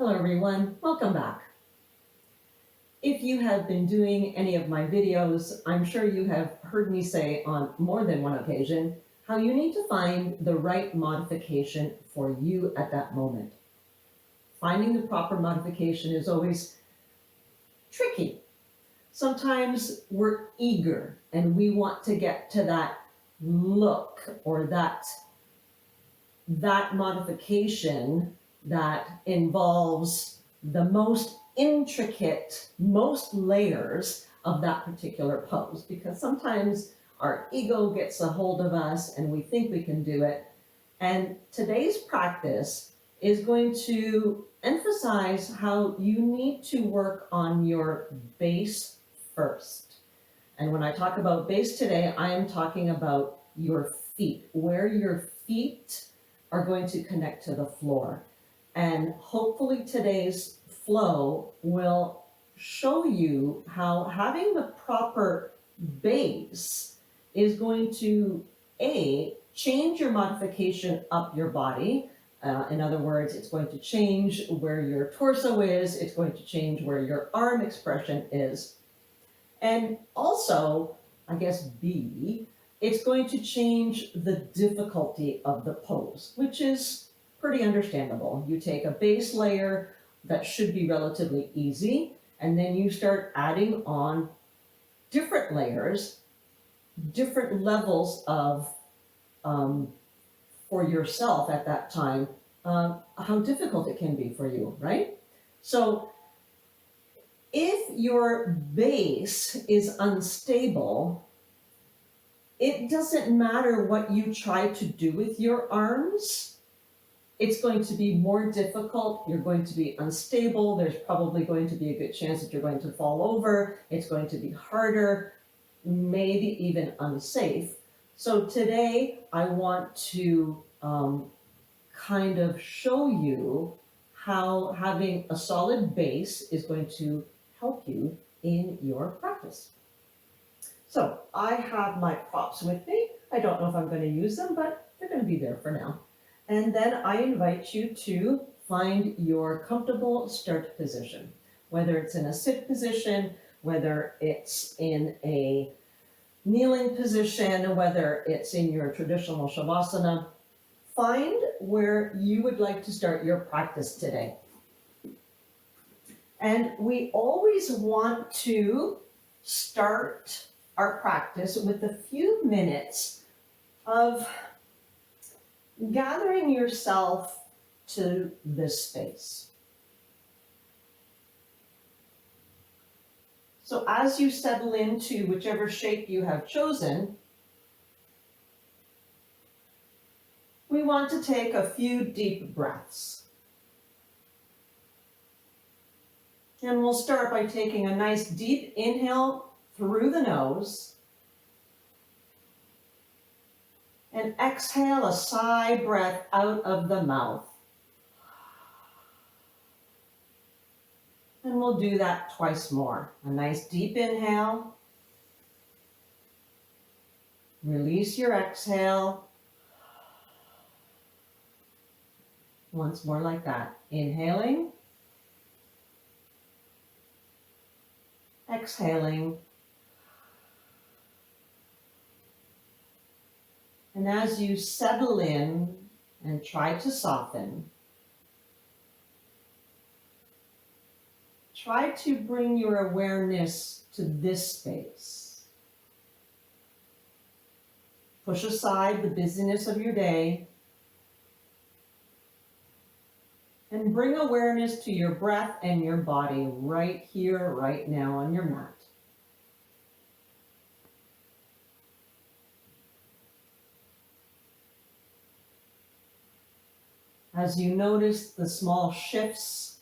Hello everyone, welcome back. If you have been doing any of my videos, I'm sure you have heard me say on more than one occasion how you need to find the right modification for you at that moment. Finding the proper modification is always tricky. Sometimes we're eager and we want to get to that look or that modification that involves the most intricate, most layers of that particular pose, because sometimes our ego gets a hold of us and we think we can do it. And today's practice is going to emphasize how you need to work on your base first. And when I talk about base today, I am talking about your feet, where your feet are going to connect to the floor. And hopefully today's flow will show you how having the proper base is going to, A, change your modification up your body. In other words, it's going to change where your torso is, it's going to change where your arm expression is. And also, I guess B, it's going to change the difficulty of the pose, which is pretty understandable. You take a base layer that should be relatively easy, and then you start adding on different layers, different levels of, for yourself at that time, how difficult it can be for you, right? So if your base is unstable, it doesn't matter what you try to do with your arms. It's going to be more difficult. You're going to be unstable. There's probably going to be a good chance that you're going to fall over. It's going to be harder, maybe even unsafe. So today I want to kind of show you how having a solid base is going to help you in your practice. So I have my props with me. I don't know if I'm going to use them, but they're going to be there for now. And then I invite you to find your comfortable start position, whether it's in a sit position, whether it's in a kneeling position, whether it's in your traditional shavasana. Find where you would like to start your practice today. And we always want to start our practice with a few minutes of gathering yourself to this space. So as you settle into whichever shape you have chosen, we want to take a few deep breaths. And we'll start by taking a nice deep inhale through the nose and exhale a sigh breath out of the mouth. And we'll do that twice more. A nice deep inhale. Release your exhale. Once more like that. Inhaling. Exhaling. And as you settle in and try to soften, try to bring your awareness to this space. Push aside the busyness of your day and bring awareness to your breath and your body right here, right now on your mat. As you notice the small shifts,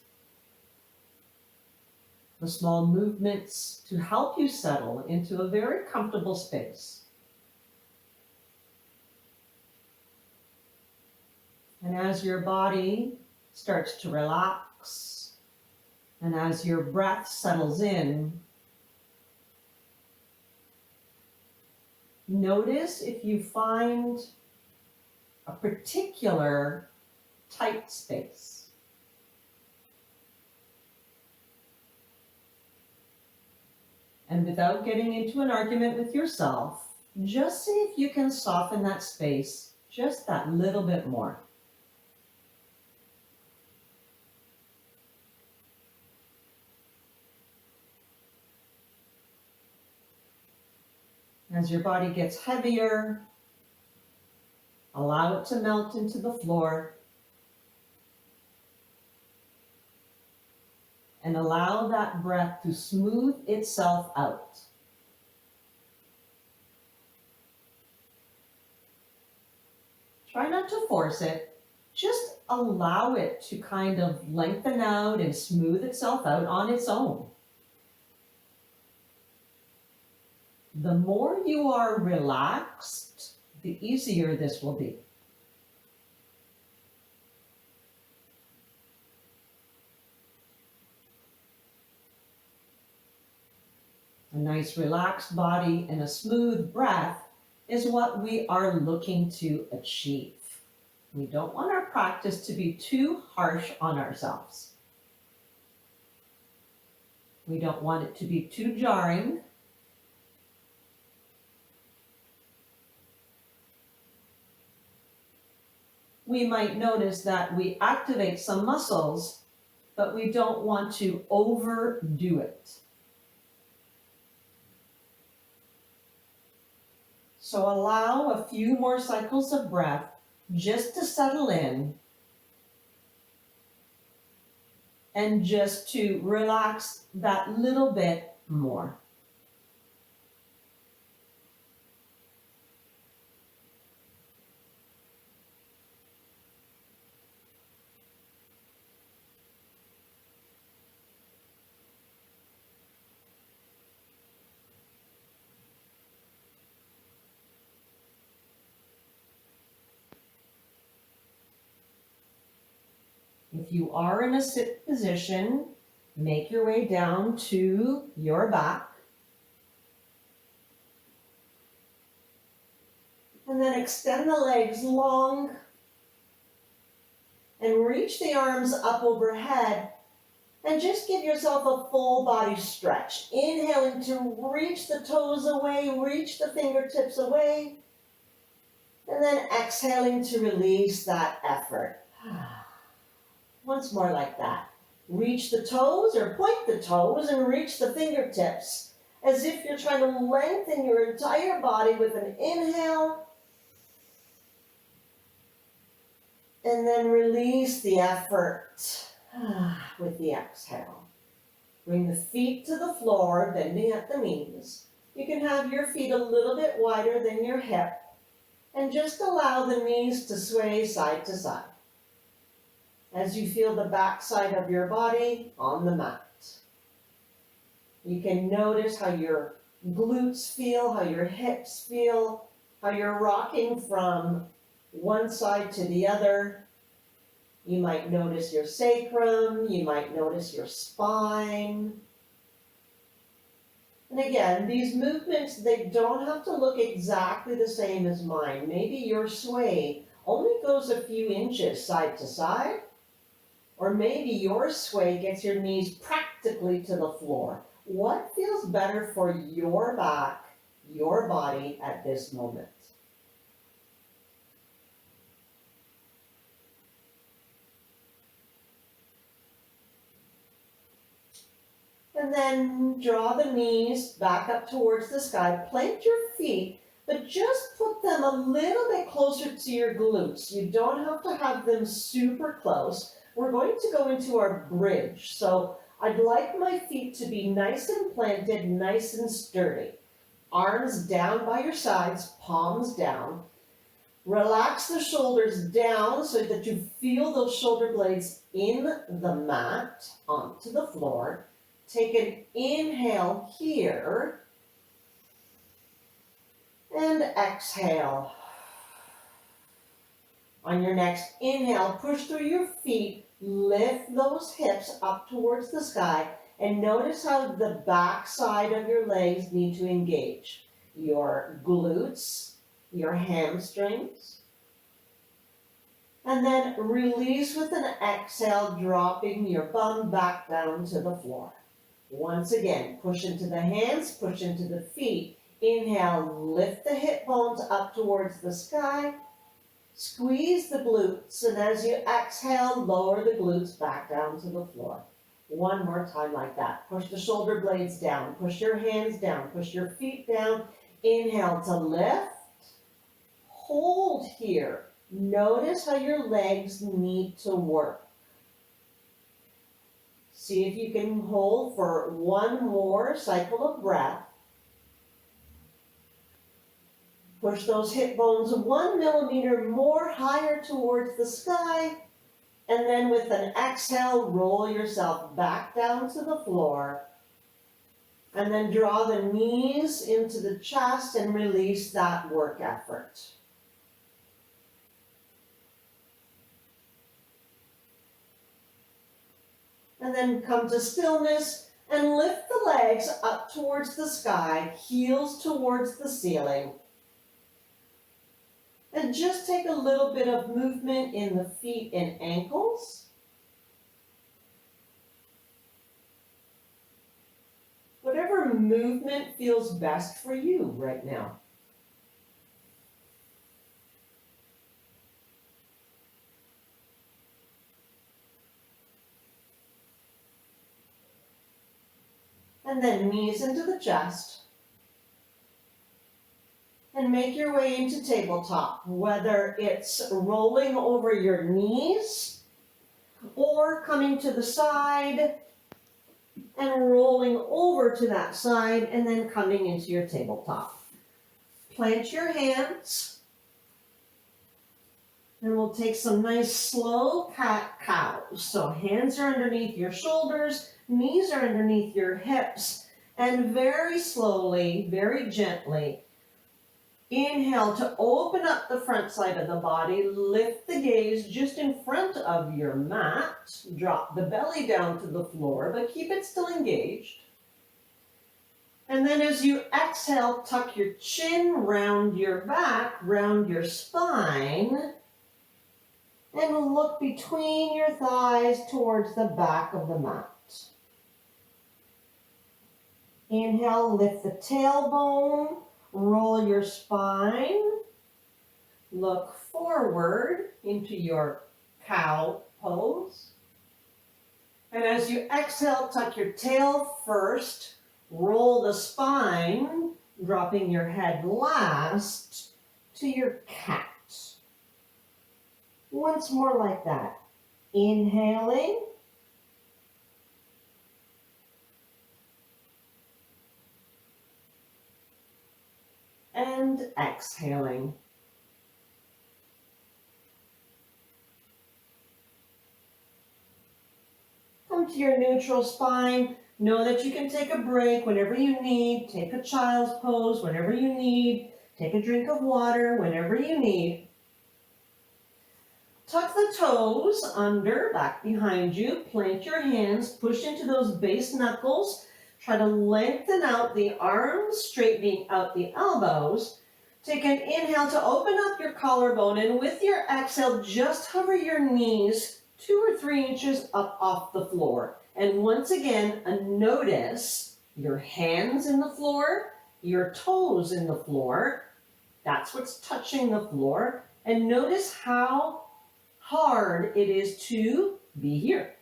the small movements to help you settle into a very comfortable space. And as your body starts to relax, and as your breath settles in, notice if you find a particular tight space. And without getting into an argument with yourself, just see if you can soften that space just that little bit more. As your body gets heavier, allow it to melt into the floor. And allow that breath to smooth itself out. Try not to force it. Just allow it to kind of lengthen out and smooth itself out on its own. The more you are relaxed, the easier this will be. A nice relaxed body and a smooth breath is what we are looking to achieve. We don't want our practice to be too harsh on ourselves. We don't want it to be too jarring. We might notice that we activate some muscles, but we don't want to overdo it. So allow a few more cycles of breath just to settle in and just to relax that little bit more. If you are in a sit position, make your way down to your back. And then extend the legs long and reach the arms up overhead and just give yourself a full body stretch. Inhaling to reach the toes away, reach the fingertips away, and then exhaling to release that effort. Once more like that. Reach the toes or point the toes and reach the fingertips as if you're trying to lengthen your entire body with an inhale. And then release the effort with the exhale. Bring the feet to the floor, bending at the knees. You can have your feet a little bit wider than your hip and just allow the knees to sway side to side as you feel the back side of your body on the mat. You can notice how your glutes feel, how your hips feel, how you're rocking from one side to the other. You might notice your sacrum, you might notice your spine. And again, these movements, they don't have to look exactly the same as mine. Maybe your sway only goes a few inches side to side, or maybe your sway gets your knees practically to the floor. What feels better for your back, your body at this moment? And then draw the knees back up towards the sky. Plant your feet, but just put them a little bit closer to your glutes. You don't have to have them super close. We're going to go into our bridge. So I'd like my feet to be nice and planted, nice and sturdy. Arms down by your sides, palms down. Relax the shoulders down so that you feel those shoulder blades in the mat onto the floor. Take an inhale here and exhale. On your next inhale, push through your feet, lift those hips up towards the sky, and notice how the back side of your legs need to engage. Your glutes, your hamstrings. And then release with an exhale, dropping your bum back down to the floor. Once again, push into the hands, push into the feet. Inhale, lift the hip bones up towards the sky. Squeeze the glutes, and as you exhale, lower the glutes back down to the floor. One more time like that. Push the shoulder blades down, push your hands down, push your feet down. Inhale to lift. Hold here. Notice how your legs need to work. See if you can hold for one more cycle of breath. Push those hip bones 1 millimeter more higher towards the sky. And then with an exhale, roll yourself back down to the floor. And then draw the knees into the chest and release that work effort. And then come to stillness and lift the legs up towards the sky, heels towards the ceiling. And just take a little bit of movement in the feet and ankles. Whatever movement feels best for you right now. And then knees into the chest. And make your way into tabletop, whether it's rolling over your knees or coming to the side and rolling over to that side and then coming into your tabletop. Plant your hands and we'll take some nice slow cat-cows. So hands are underneath your shoulders, knees are underneath your hips, and very slowly, very gently, inhale to open up the front side of the body, lift the gaze just in front of your mat, drop the belly down to the floor, but keep it still engaged. And then as you exhale, tuck your chin round your back, round your spine, and look between your thighs towards the back of the mat. Inhale, lift the tailbone. Roll your spine, look forward into your cow pose. And as you exhale, tuck your tail first, roll the spine, dropping your head last to your cat. Once more like that. Inhaling. And exhaling. Come to your neutral spine. Know that you can take a break whenever you need. Take a child's pose whenever you need. Take a drink of water whenever you need. Tuck the toes under, back behind you. Plant your hands. Push into those base knuckles. Try to lengthen out the arms, straightening out the elbows. Take an inhale to open up your collarbone, and with your exhale, just hover your knees 2 or 3 inches up off the floor. And once again, notice your hands in the floor, your toes in the floor. That's what's touching the floor. And notice how hard it is to be here.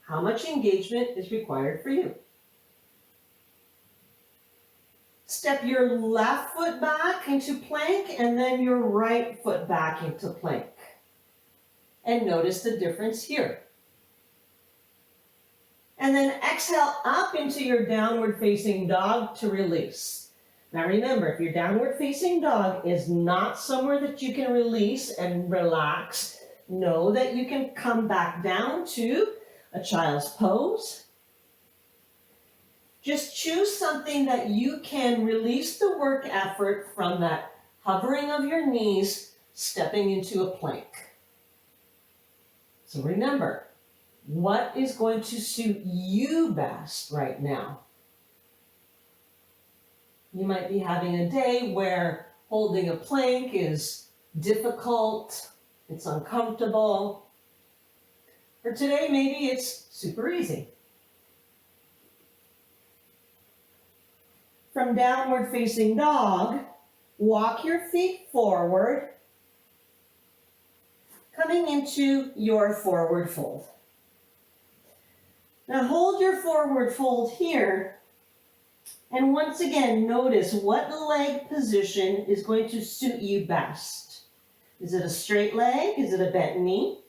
How much engagement is required for you. Step your left foot back into plank and then your right foot back into plank. And notice the difference here. And then exhale up into your downward facing dog to release. Now remember, if your downward facing dog is not somewhere that you can release and relax, know that you can come back down to a child's pose. Just choose something that you can release the work effort from, that hovering of your knees, stepping into a plank. So remember, what is going to suit you best right now? You might be having a day where holding a plank is difficult, it's uncomfortable. For today, maybe it's super easy. from downward facing dog, walk your feet forward, coming into your forward fold. Now hold your forward fold here, and once again, notice what leg position is going to suit you best. Is it a straight leg? Is it a bent knee?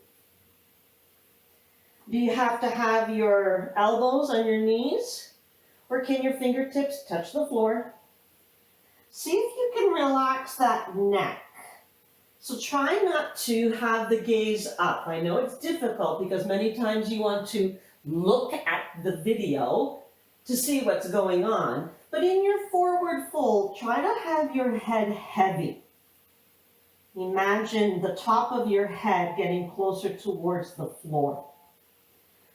Do you have to have your elbows on your knees? Or can your fingertips touch the floor? See if you can relax that neck. So try not to have the gaze up. I know it's difficult because many times you want to look at the video to see what's going on. But in your forward fold, try to have your head heavy. Imagine the top of your head getting closer towards the floor.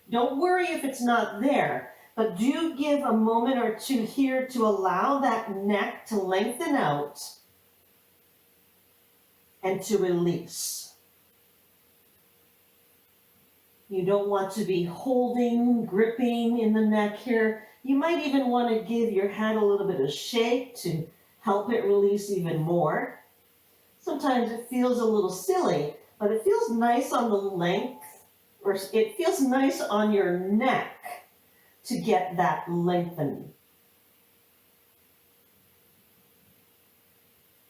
Don't worry if it's not there, but do give a moment or two here to allow that neck to lengthen out and to release. You don't want to be holding, gripping in the neck here. You might even want to give your head a little bit of shake to help it release even more. Sometimes it feels a little silly, but it feels nice on the length, or it feels nice on your neck to get that lengthening.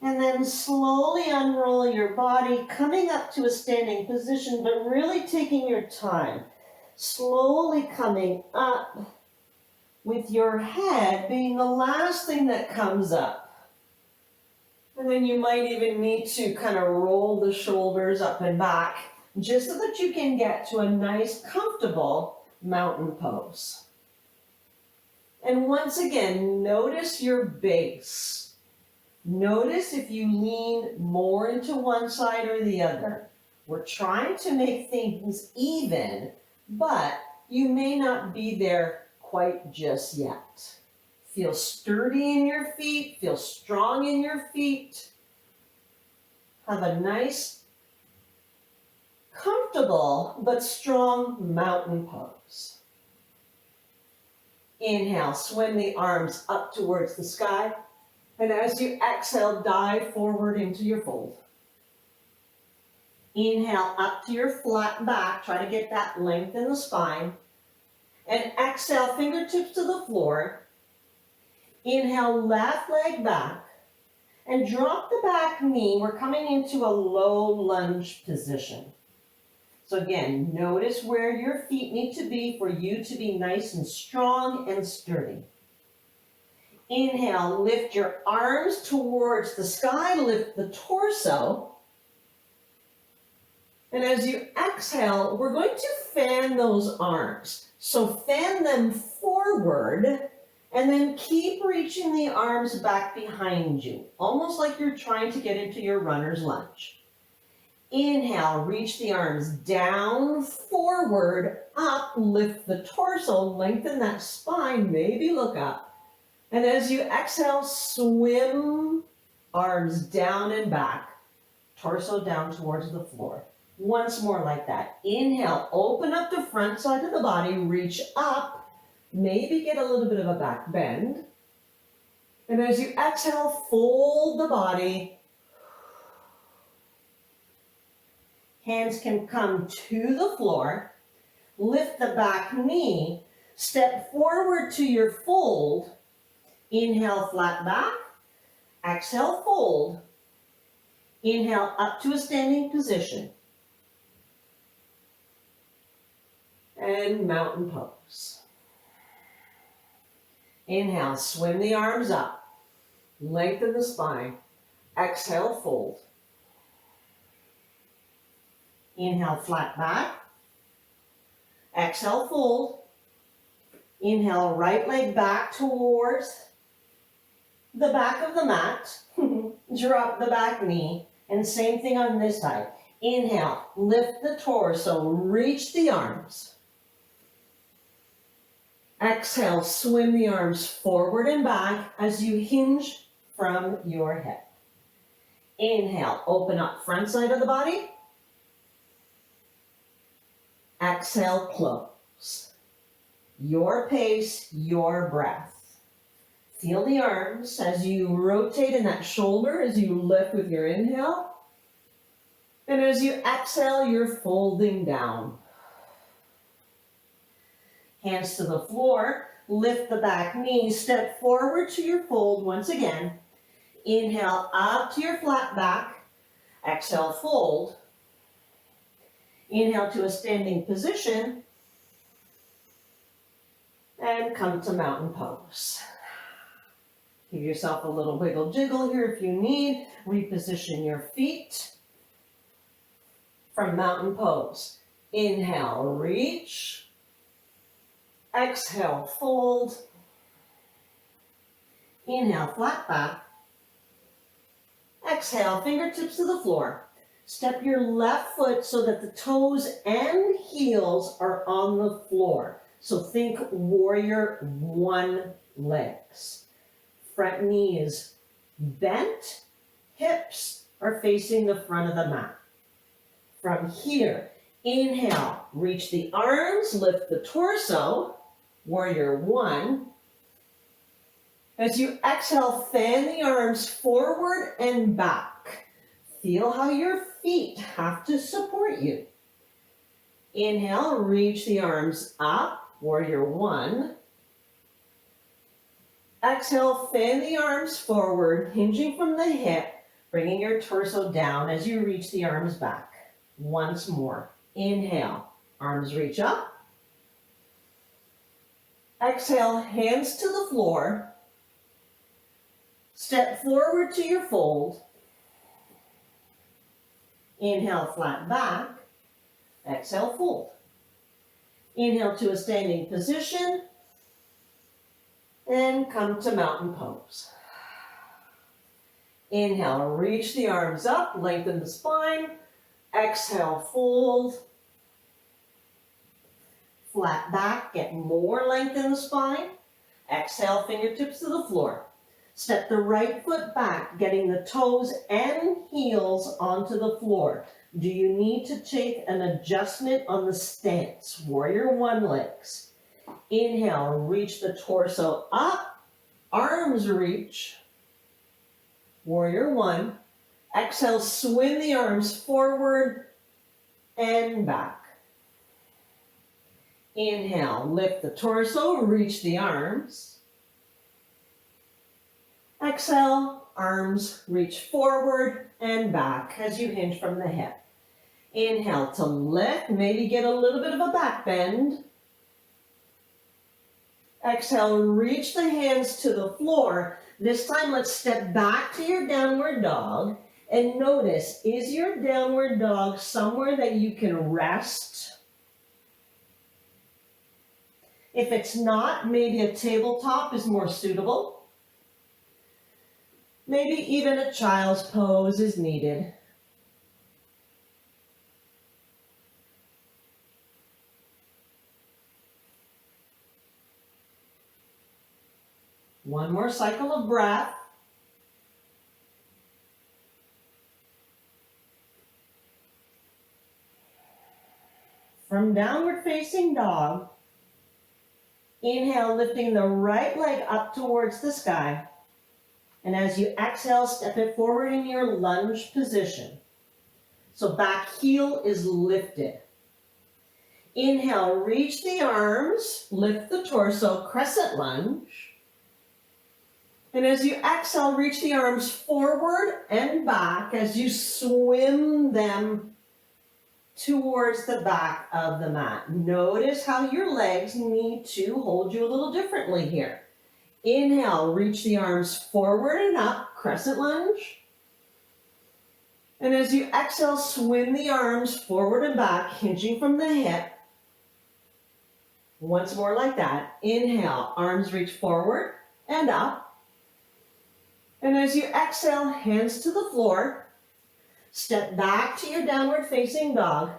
And then slowly unroll your body, coming up to a standing position, but really taking your time. Slowly coming up with your head being the last thing that comes up. And then you might even need to kind of roll the shoulders up and back, just so that you can get to a nice, comfortable mountain pose. And once again, notice your base. Notice if you lean more into one side or the other. We're trying to make things even, but you may not be there quite just yet. Feel sturdy in your feet, feel strong in your feet. Have a nice, comfortable, but strong mountain pose. Inhale, swing the arms up towards the sky. And as you exhale, dive forward into your fold. Inhale up to your flat back. Try to get that length in the spine. And exhale, fingertips to the floor. Inhale, left leg back. And drop the back knee. We're coming into a low lunge position. So again, notice where your feet need to be for you to be nice and strong and sturdy. Inhale, lift your arms towards the sky, lift the torso. And as you exhale, we're going to fan those arms. So fan them forward and then keep reaching the arms back behind you, almost like you're trying to get into your runner's lunge. Inhale, reach the arms down, forward, up, lift the torso, lengthen that spine, maybe look up. And as you exhale, swim arms down and back, torso down towards the floor. Once more like that. Inhale, open up the front side of the body, reach up, maybe get a little bit of a back bend. And as you exhale, fold the body. Hands can come to the floor. Lift the back knee. Step forward to your fold. Inhale, flat back. Exhale, fold. Inhale, up to a standing position. And mountain pose. Inhale, swim the arms up. Lengthen the spine. Exhale, fold. Inhale, flat back. Exhale, fold. Inhale, right leg back towards the back of the mat. Drop the back knee. And same thing on this side. Inhale, lift the torso, reach the arms. Exhale, swim the arms forward and back as you hinge from your head. Inhale, open up front side of the body. Exhale, close. Your pace, your breath. Feel the arms as you rotate in that shoulder, as you lift with your inhale. And as you exhale, you're folding down. Hands to the floor, lift the back knee, step forward to your fold once again. Inhale up to your flat back, exhale, fold. Inhale to a standing position, and come to mountain pose. Give yourself a little wiggle jiggle here if you need. Reposition your feet from mountain pose. Inhale, reach. Exhale, fold. Inhale, flat back. Exhale, fingertips to the floor. Step your left foot so that the toes and heels are on the floor. So think warrior one legs. Front knee is bent, hips are facing the front of the mat. From here, inhale, reach the arms, lift the torso, warrior one. As you exhale, fan the arms forward and back. Feel how your feet have to support you. Inhale, reach the arms up, warrior one. Exhale, fan the arms forward, hinging from the hip, bringing your torso down as you reach the arms back. Once more. Inhale, arms reach up. Exhale, hands to the floor. Step forward to your fold. Inhale, flat back. Exhale, fold. Inhale to a standing position. And come to mountain pose. Inhale, reach the arms up, lengthen the spine. Exhale, fold. Flat back, get more length in the spine. Exhale, fingertips to the floor. Step the right foot back, getting the toes and heels onto the floor. Do you need to take an adjustment on the stance? Warrior one legs. Inhale, reach the torso up, arms reach. Warrior one. Exhale, swing the arms forward and back. Inhale, lift the torso, reach the arms. Exhale, arms reach forward and back as you hinge from the hip. Inhale to lift, maybe get a little bit of a back bend. Exhale, reach the hands to the floor. This time, let's step back to your downward dog and notice, is your downward dog somewhere that you can rest? If it's not, maybe a tabletop is more suitable. Maybe even a child's pose is needed. One more cycle of breath. From downward facing dog, inhale, lifting the right leg up towards the sky. And as you exhale, step it forward in your lunge position. So back heel is lifted. Inhale, reach the arms, lift the torso, crescent lunge. And as you exhale, reach the arms forward and back as you swim them towards the back of the mat. Notice how your legs need to hold you a little differently here. Inhale, reach the arms forward and up, crescent lunge. And as you exhale, swim the arms forward and back, hinging from the hip. Once more like that. Inhale, arms reach forward and up. And as you exhale, hands to the floor. Step back to your downward facing dog.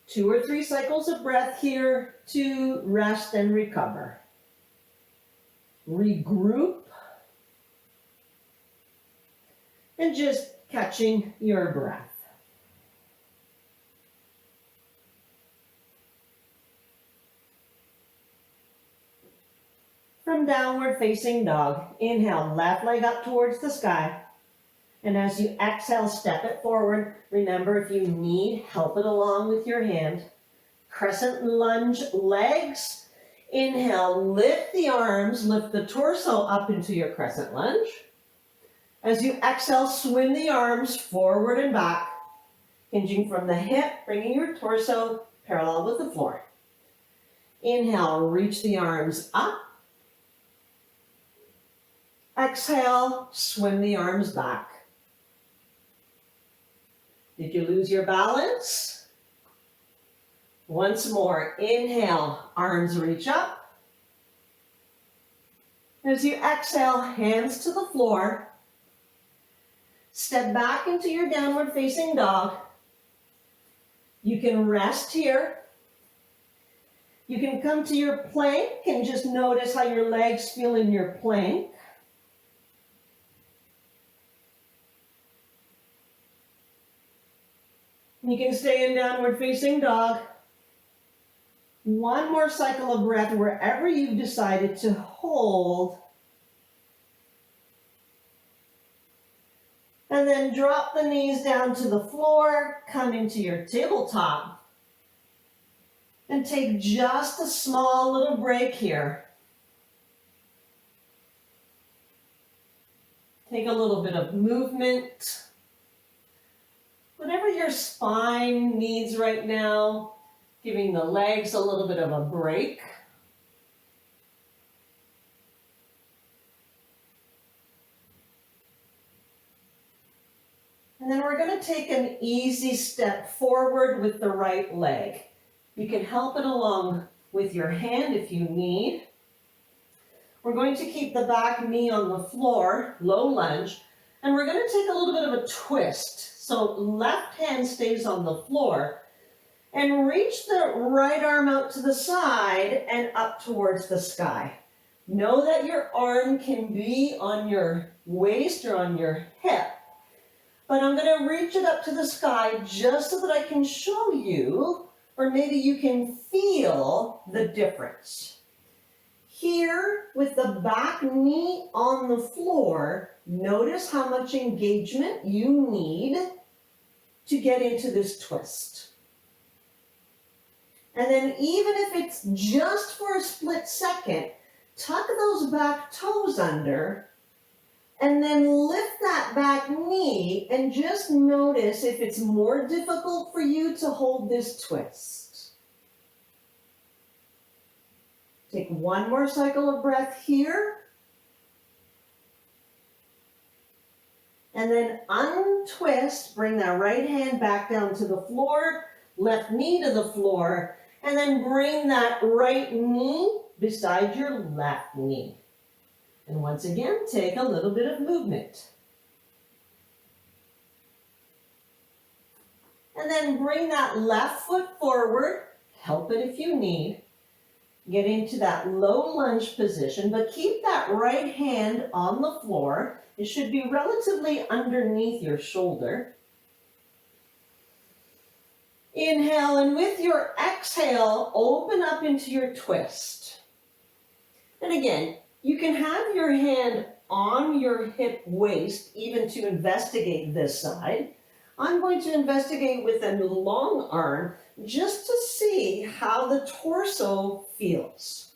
2 or 3 cycles of breath here to rest and recover. Regroup. And just catching your breath. from downward facing dog. Inhale, left leg up towards the sky. And as you exhale, step it forward. Remember, if you need, help it along with your hand. Crescent lunge legs. Inhale, lift the arms, lift the torso up into your crescent lunge. As you exhale, swing the arms forward and back, hinging from the hip, bringing your torso parallel with the floor. Inhale, reach the arms up. Exhale, swing the arms back. Did you lose your balance? Once more, inhale, arms reach up. As you exhale, hands to the floor. Step back into your downward facing dog. You can rest here. You can come to your plank and just notice how your legs feel in your plank. You can stay in downward facing dog. One more cycle of breath wherever you've decided to hold. And then drop the knees down to the floor, come into your tabletop. And take just a small little break here. Take a little bit of movement. Whatever your spine needs right now, giving the legs a little bit of a break. And then we're going to take an easy step forward with the right leg. You can help it along with your hand if you need. We're going to keep the back knee on the floor, low lunge, and we're going to take a little bit of a twist. So left hand stays on the floor, and reach the right arm out to the side and up towards the sky. Know that your arm can be on your waist or on your hip, but I'm going to reach it up to the sky just so that I can show you, or maybe you can feel the difference. Here, with the back knee on the floor, notice how much engagement you need to get into this twist. And then even if it's just for a split second, tuck those back toes under and then lift that back knee and just notice if it's more difficult for you to hold this twist. Take one more cycle of breath here. And then untwist, bring that right hand back down to the floor, left knee to the floor, and then bring that right knee beside your left knee. And once again, take a little bit of movement. And then bring that left foot forward, help it if you need. Get into that low lunge position, but keep that right hand on the floor. It should be relatively underneath your shoulder. Inhale, and with your exhale, open up into your twist. And again, you can have your hand on your hip waist, even to investigate this side. I'm going to investigate with a long arm just to see how the torso feels.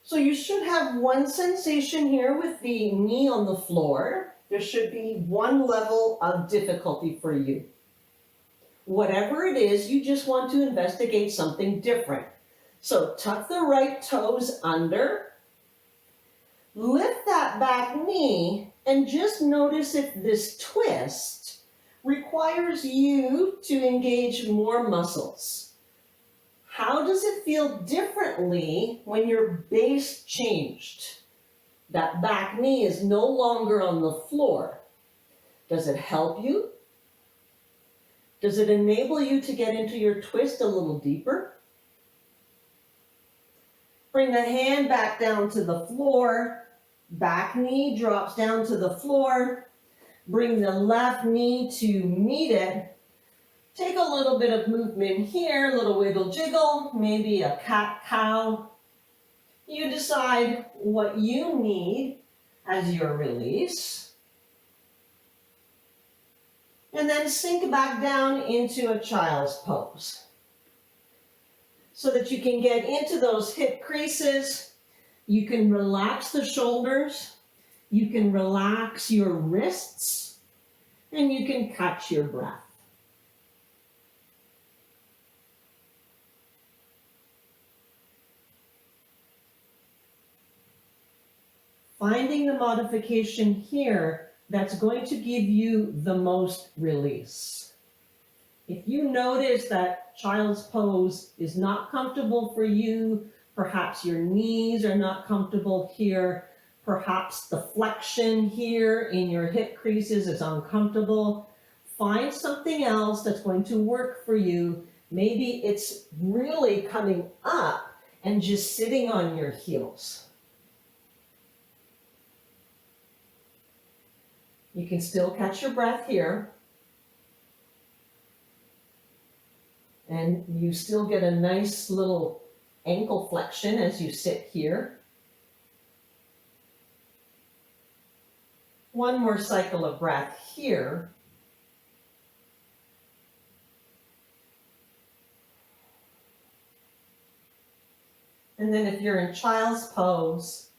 So you should have one sensation here with the knee on the floor. There should be one level of difficulty for you. Whatever it is, you just want to investigate something different. So tuck the right toes under, lift that back knee, and just notice if this twist requires you to engage more muscles. How does it feel differently when your base changed? That back knee is no longer on the floor. Does it help you? Does it enable you to get into your twist a little deeper? Bring the hand back down to the floor. Back knee drops down to the floor. Bring the left knee to meet it. Take a little bit of movement here, a little wiggle jiggle, maybe a cat-cow. You decide what you need as your release. And then sink back down into a child's pose so that you can get into those hip creases. You can relax the shoulders. You can relax your wrists. And you can catch your breath. Finding the modification here that's going to give you the most release. If you notice that child's pose is not comfortable for you, perhaps your knees are not comfortable here, perhaps the flexion here in your hip creases is uncomfortable, find something else that's going to work for you. Maybe it's really coming up and just sitting on your heels. You can still catch your breath here. And you still get a nice little ankle flexion as you sit here. One more cycle of breath here. And then if you're in child's pose,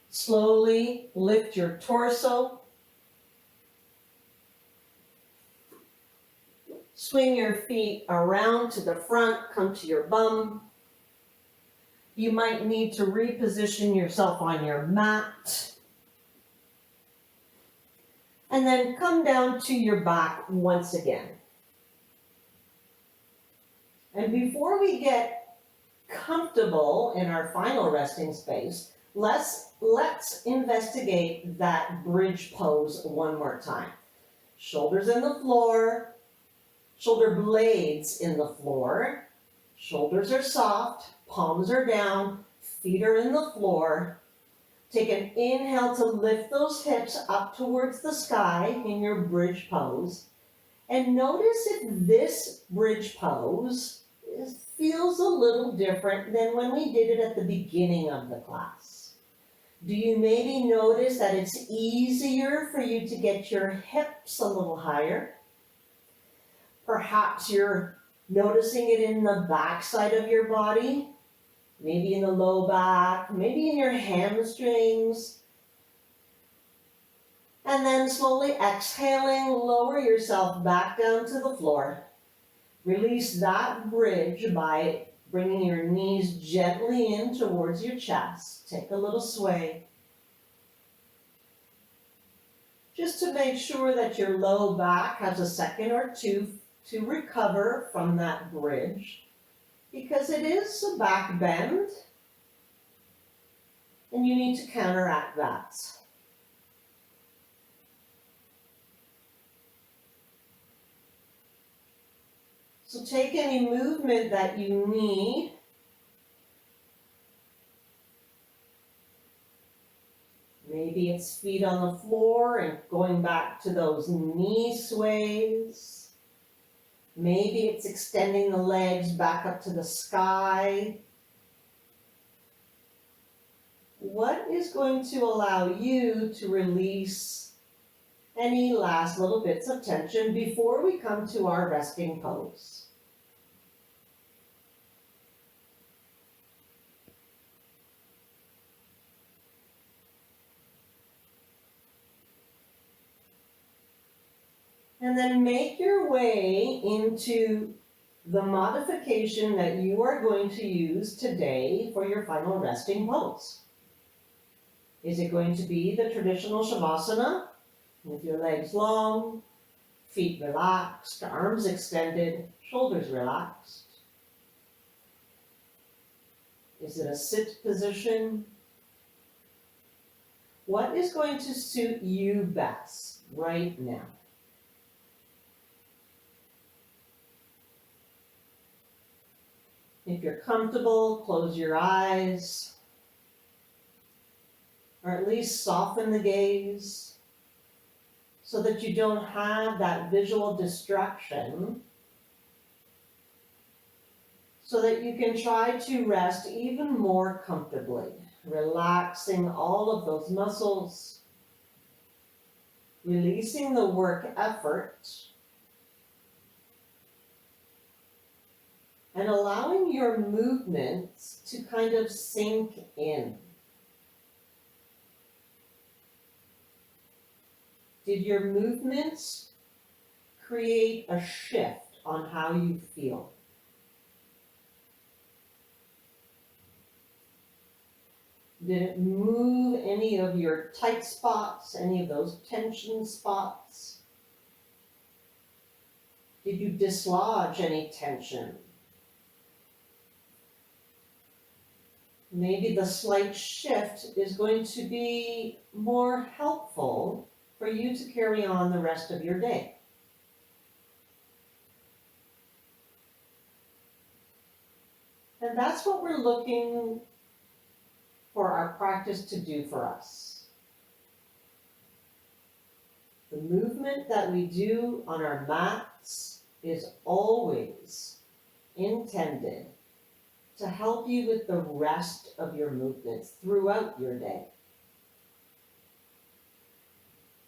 slowly lift your torso. Swing your feet around to the front, come to your bum. You might need to reposition yourself on your mat. And then come down to your back once again. And before we get comfortable in our final resting space, let's investigate that bridge pose one more time. Shoulders in the floor. Shoulder blades in the floor, shoulders are soft, palms are down, feet are in the floor. Take an inhale to lift those hips up towards the sky in your bridge pose. And notice if this bridge pose feels a little different than when we did it at the beginning of the class. Do you maybe notice that it's easier for you to get your hips a little higher? Perhaps you're noticing it in the back side of your body, maybe in the low back, maybe in your hamstrings. And then slowly exhaling, lower yourself back down to the floor. Release that bridge by bringing your knees gently in towards your chest. Take a little sway. Just to make sure that your low back has a second or two to recover from that bridge, because it is a back bend and you need to counteract that. So take any movement that you need. Maybe it's feet on the floor and going back to those knee sways. Maybe it's extending the legs back up to the sky. What is going to allow you to release any last little bits of tension before we come to our resting pose? And then make your way into the modification that you are going to use today for your final resting pose. Is it going to be the traditional Shavasana with your legs long, feet relaxed, arms extended, shoulders relaxed? Is it a sit position? What is going to suit you best right now? If you're comfortable, close your eyes, or at least soften the gaze so that you don't have that visual distraction, so that you can try to rest even more comfortably. Relaxing all of those muscles, releasing the work effort, and allowing your movements to kind of sink in. Did your movements create a shift on how you feel? Did it move any of your tight spots, any of those tension spots? Did you dislodge any tension? Maybe the slight shift is going to be more helpful for you to carry on the rest of your day. And that's what we're looking for our practice to do for us. The movement that we do on our mats is always intended to help you with the rest of your movements throughout your day.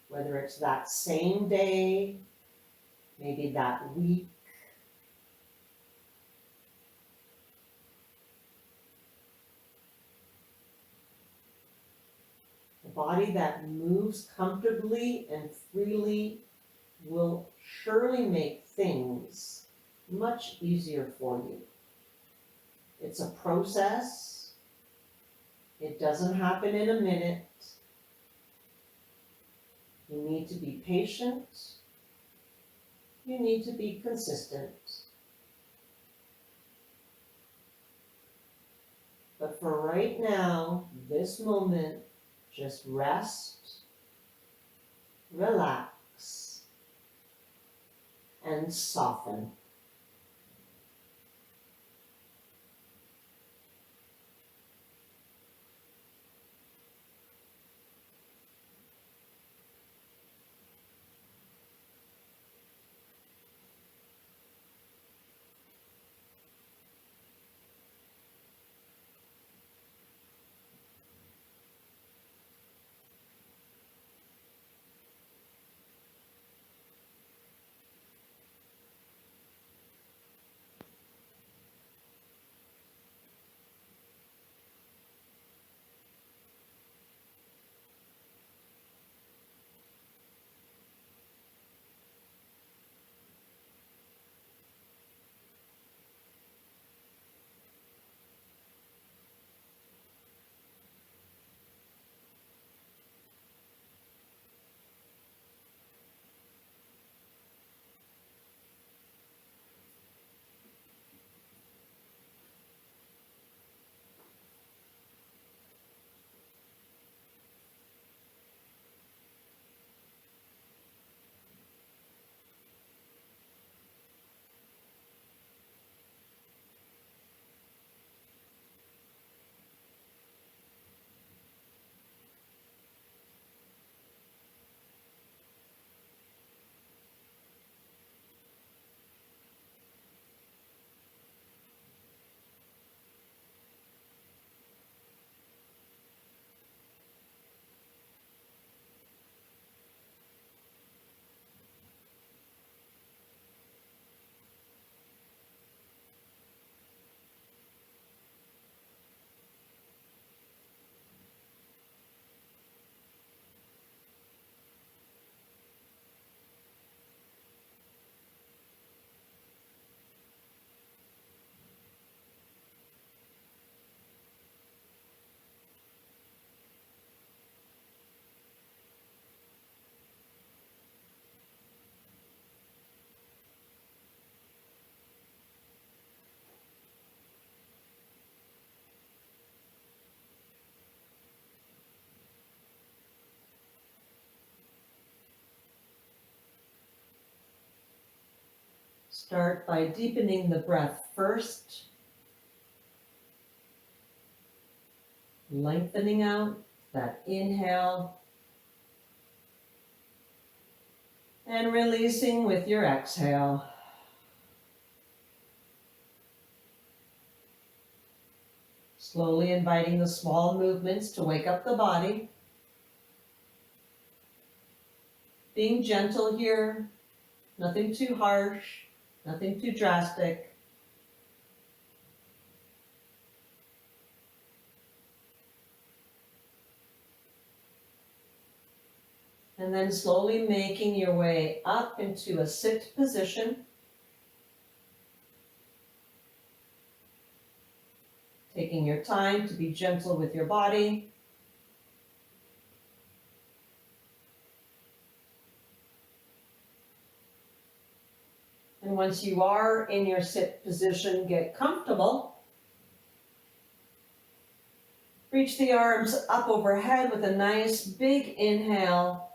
Whether it's that same day, maybe that week, the body that moves comfortably and freely will surely make things much easier for you. It's a process. It doesn't happen in a minute. You need to be patient. You need to be consistent. But for right now, this moment, just rest, relax, and soften. Start by deepening the breath first, lengthening out that inhale, and releasing with your exhale. Slowly inviting the small movements to wake up the body. Being gentle here, nothing too harsh, nothing too drastic. And then slowly making your way up into a sit position. Taking your time to be gentle with your body. And once you are in your sit position, get comfortable. Reach the arms up overhead with a nice big inhale.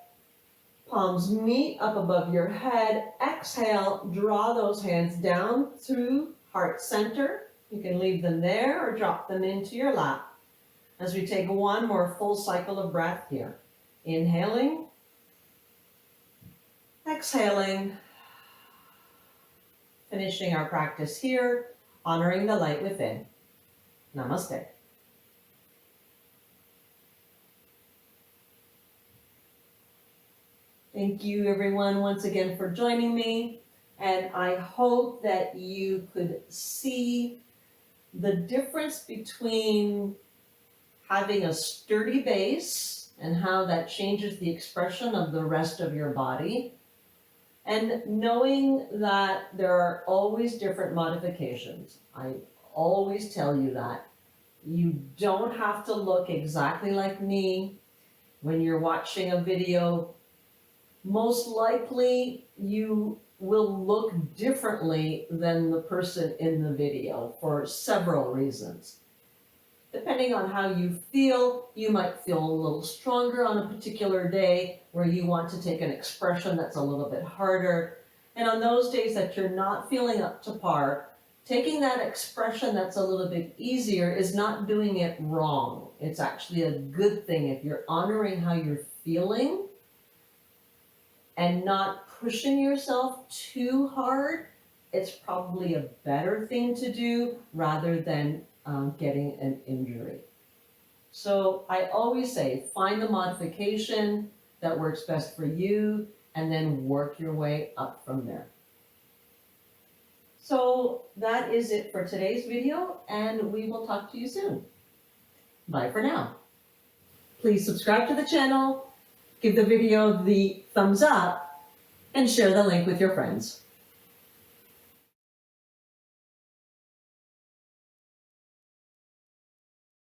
Palms meet up above your head. Exhale, draw those hands down through heart center. You can leave them there or drop them into your lap. As we take one more full cycle of breath here. Inhaling. Exhaling. Finishing our practice here, honoring the light within. Namaste. Thank you everyone once again for joining me, and I hope that you could see the difference between having a sturdy base and how that changes the expression of the rest of your body, and knowing that there are always different modifications. I always tell you that. You don't have to look exactly like me when you're watching a video. Most likely you will look differently than the person in the video for several reasons. Depending on how you feel, you might feel a little stronger on a particular day where you want to take an expression that's a little bit harder. And on those days that you're not feeling up to par, taking that expression that's a little bit easier is not doing it wrong. It's actually a good thing. If you're honoring how you're feeling and not pushing yourself too hard, it's probably a better thing to do rather than getting an injury. So I always say, find the modification that works best for you and then work your way up from there. So that is it for today's video, and we will talk to you soon. Bye for now. Please subscribe to the channel, give the video the thumbs up, and share the link with your friends.